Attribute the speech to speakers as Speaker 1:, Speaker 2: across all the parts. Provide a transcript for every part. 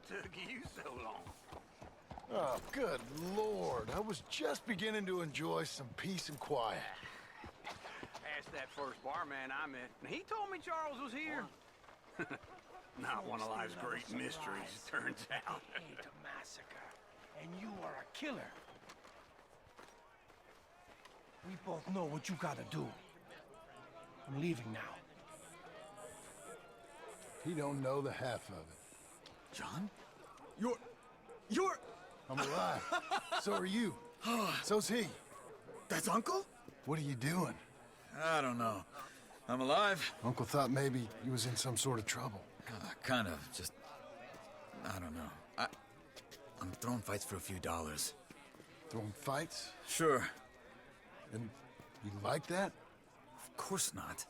Speaker 1: took you so long?
Speaker 2: Oh, good Lord. I was just beginning to enjoy some peace and quiet.
Speaker 1: Asked that first barman I met, and he told me Charles was here. Not one of life's great mysteries, turns out.
Speaker 3: I hate a massacre, and you are a killer. We both know what you gotta do. I'm leaving now.
Speaker 2: He don't know the half of it.
Speaker 4: John? You're...
Speaker 2: I'm alive. So are you. So's he.
Speaker 4: That's Uncle?
Speaker 2: What are you doing?
Speaker 4: I don't know. I'm alive.
Speaker 2: Uncle thought maybe he was in some sort of trouble.
Speaker 4: Kind of. Just... I don't know. I'm throwing fights for a few dollars.
Speaker 2: Throwing fights?
Speaker 4: Sure.
Speaker 2: And you like that?
Speaker 4: Of course not.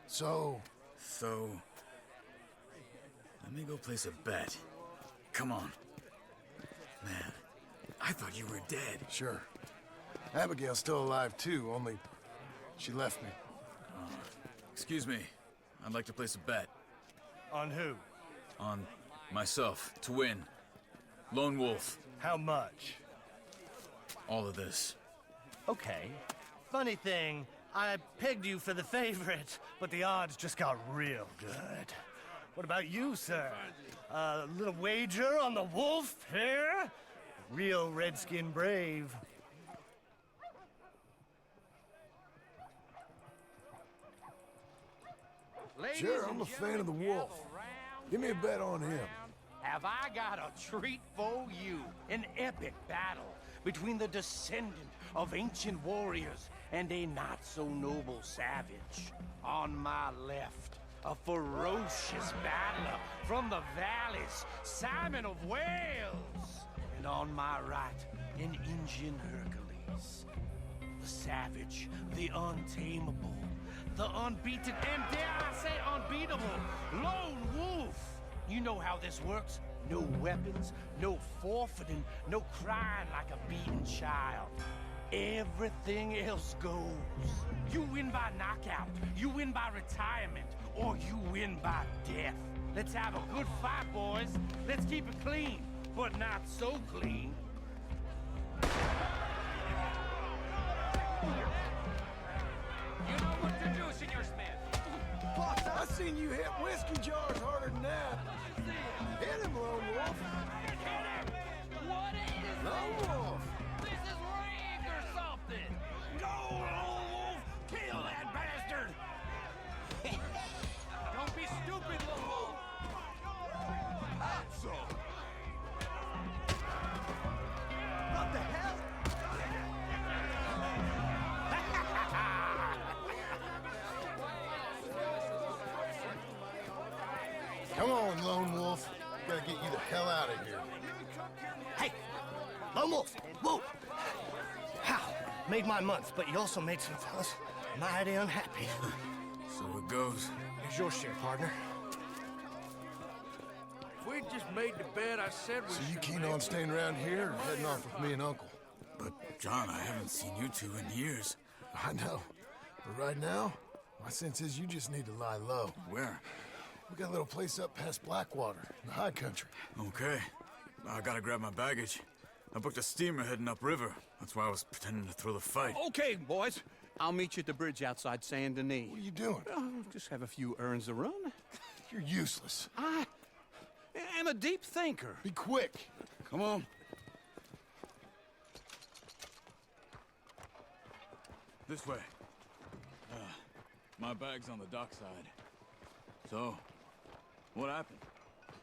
Speaker 2: So...
Speaker 4: So... Let me go place a bet. Come on. Man, I thought you were dead.
Speaker 2: Sure. Abigail's still alive too, only she left me.
Speaker 4: Excuse me. I'd like to place a bet.
Speaker 3: On who?
Speaker 4: On myself, to win. Lone Wolf.
Speaker 3: How much?
Speaker 4: All of this.
Speaker 3: Okay. Funny thing, I pegged you for the favorite, but the odds just got real good. What about you, sir? A little wager on the wolf here? Real redskin brave.
Speaker 2: Sure, I'm a fan of the wolf. Give me a bet on him.
Speaker 3: Have I got a treat for you? An epic battle between the descendant of ancient warriors and a not-so-noble savage. On my left, a ferocious battler from the valleys, Simon of Wales. And on my right, an Indian Hercules. The savage, the untamable, the unbeaten, and dare I say unbeatable, Lone Wolf. You know how this works. No weapons, no forfeiting, no crying like a beaten child. Everything else goes. You win by knockout, you win by retirement, or you win by death. Let's have a good fight, boys. Let's keep it clean, but not so clean.
Speaker 1: You know what to do, Senor Smith.
Speaker 2: Boss, I seen you hit whiskey jars harder than that. Hit him, Lone Wolf.
Speaker 1: Hit him! What is
Speaker 2: Lone
Speaker 1: this?
Speaker 2: Wolf.
Speaker 1: This is rigged or something! Go, Lone Wolf! Kill that bastard! Don't be stupid, Lone Wolf!
Speaker 2: So. What the hell? Come on, Lone Wolf. Gotta get you the hell out of here.
Speaker 3: Hey, Lone Wolf, whoa! How? Made my month, but you also made some fellas mighty unhappy.
Speaker 4: So it goes.
Speaker 3: Here's your share, partner.
Speaker 1: If we just made the bed I said we
Speaker 2: So you keen on staying around here or heading off with me and Uncle?
Speaker 4: But, John, I haven't seen you two in years.
Speaker 2: I know. But right now, my sense is you just need to lie low.
Speaker 4: Where?
Speaker 2: We got a little place up past Blackwater, in the high country.
Speaker 4: Okay. I gotta grab my baggage. I booked a steamer heading upriver. That's why I was pretending to throw the fight.
Speaker 1: Okay, boys. I'll meet you at the bridge outside Saint Denis.
Speaker 2: What are you doing?
Speaker 1: Oh, just have a few errands to run.
Speaker 2: You're useless.
Speaker 1: I am a deep thinker.
Speaker 2: Be quick.
Speaker 4: Come on. This way. My bag's on the dockside. So, what happened?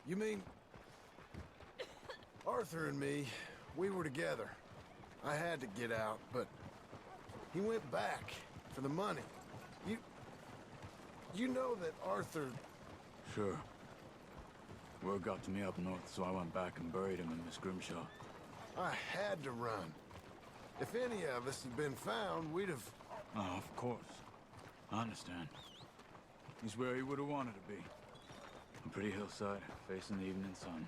Speaker 2: You mean... Arthur and me, we were together. I had to get out, but he went back for the money. You know that Arthur...
Speaker 4: Sure. Word got to me up north, so I went back and buried him in Miss Grimshaw.
Speaker 2: I had to run. If any of us had been found, we'd have...
Speaker 4: Oh, of course. I understand. He's where he would have wanted to be. A pretty hillside, facing the evening sun.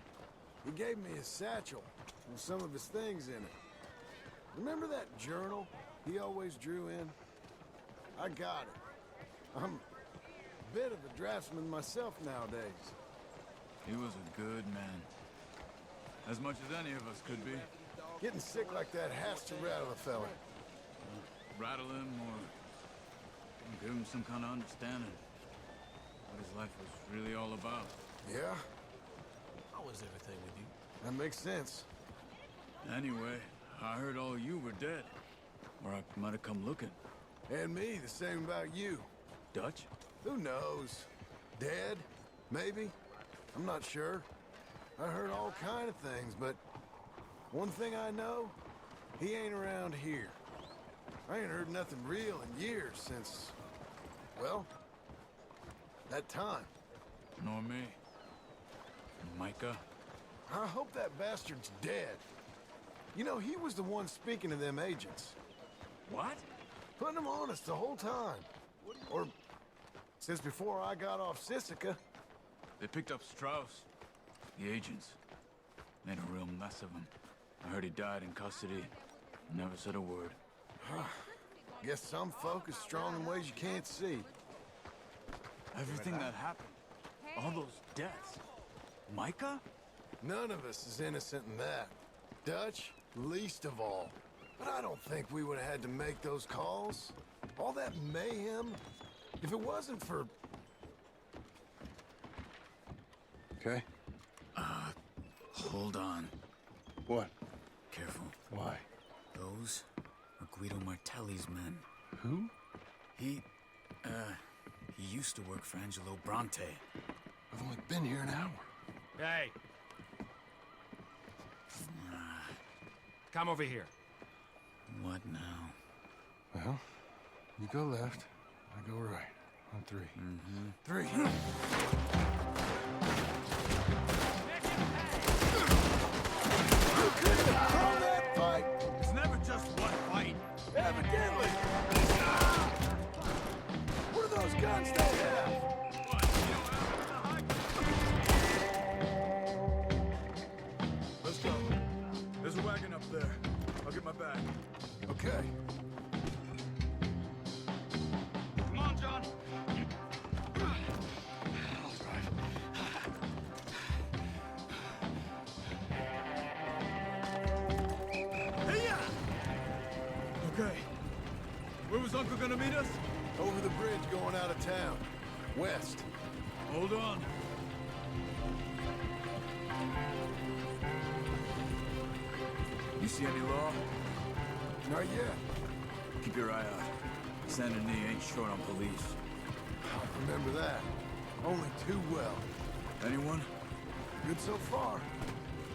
Speaker 2: He gave me his satchel with some of his things in it. Remember that journal he always drew in? I got it. I'm a bit of a draftsman myself nowadays.
Speaker 4: He was a good man. As much as any of us could be.
Speaker 2: Getting sick like that has to rattle a fella.
Speaker 4: Rattle him or give him some kind of understanding. What his life was really all about.
Speaker 2: Yeah,
Speaker 5: How is everything with you?
Speaker 2: that makes sense.
Speaker 4: Anyway, I heard all you were dead. Or I might have come looking.
Speaker 2: And me, the same about you.
Speaker 4: Dutch?
Speaker 2: Who knows? Dead? Maybe? I'm not sure. I heard all kind of things, but one thing I know, he ain't around here. I ain't heard nothing real in years since, well, that time.
Speaker 4: Nor me. Micah?
Speaker 2: I hope that bastard's dead. You know, he was the one speaking to them agents.
Speaker 4: What?
Speaker 2: Putting them on us the whole time. Or since before I got off Sisika.
Speaker 4: They picked up Strauss. The agents. Made a real mess of him. I heard he died in custody. Never said a word.
Speaker 2: Guess some folk is strong in ways you can't see.
Speaker 4: Everything that happened. All those deaths. Micah?
Speaker 2: None of us is innocent in that. Dutch, least of all. But I don't think we would have had to make those calls. All that mayhem. If it wasn't for... Okay.
Speaker 4: Hold on.
Speaker 2: What?
Speaker 4: Careful.
Speaker 2: Why?
Speaker 4: Those are Guido Martelli's men.
Speaker 2: Who?
Speaker 4: He used to work for Angelo Bronte.
Speaker 2: I've only been here an hour.
Speaker 5: Hey! Come over here.
Speaker 4: What now?
Speaker 2: Well, you go left, I go right. On three. Three. You couldn't call that fight.
Speaker 3: It's never just one fight.
Speaker 2: Evidently. What are those guns they have?
Speaker 4: Let's go. There's a wagon up there. I'll get my bag.
Speaker 2: Okay.
Speaker 3: Come on, John.
Speaker 4: Okay. Where was Uncle gonna meet us?
Speaker 2: Over the bridge going out of town. West.
Speaker 4: Hold on. You see any law?
Speaker 2: Not yet.
Speaker 4: Keep your eye out. Saint Denis ain't short on police.
Speaker 2: I remember that. Only too well.
Speaker 4: Anyone?
Speaker 2: Good so far.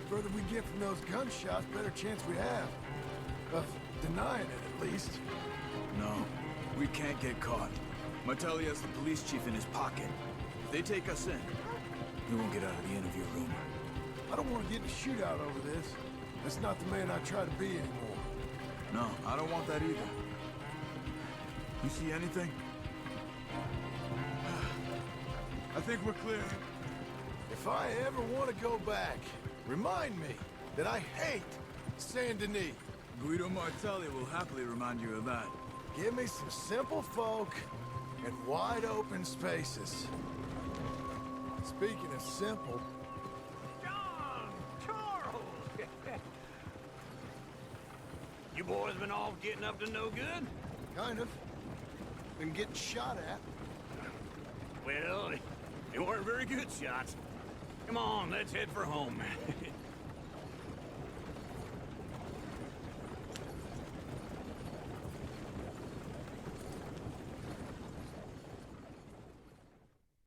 Speaker 2: Further we get from those gunshots, better chance we have. Of denying it, at least.
Speaker 4: No. We can't get caught. Martelli has the police chief in his pocket. If they take us in, we won't get out of the interview room.
Speaker 2: I don't want to get in a shootout over this. That's not the man I try to be anymore.
Speaker 4: No, I don't want that either. You see anything? I think we're clear.
Speaker 2: If I ever want to go back, remind me that I hate Saint Denis.
Speaker 4: Guido Martelli will happily remind you of that.
Speaker 2: Give me some simple folk and wide open spaces. Speaking of simple,
Speaker 1: John! Charles! You boys been all getting up to no good?
Speaker 2: kind of. Been getting shot at.
Speaker 1: Well, they weren't very good shots. Come on, let's head for home.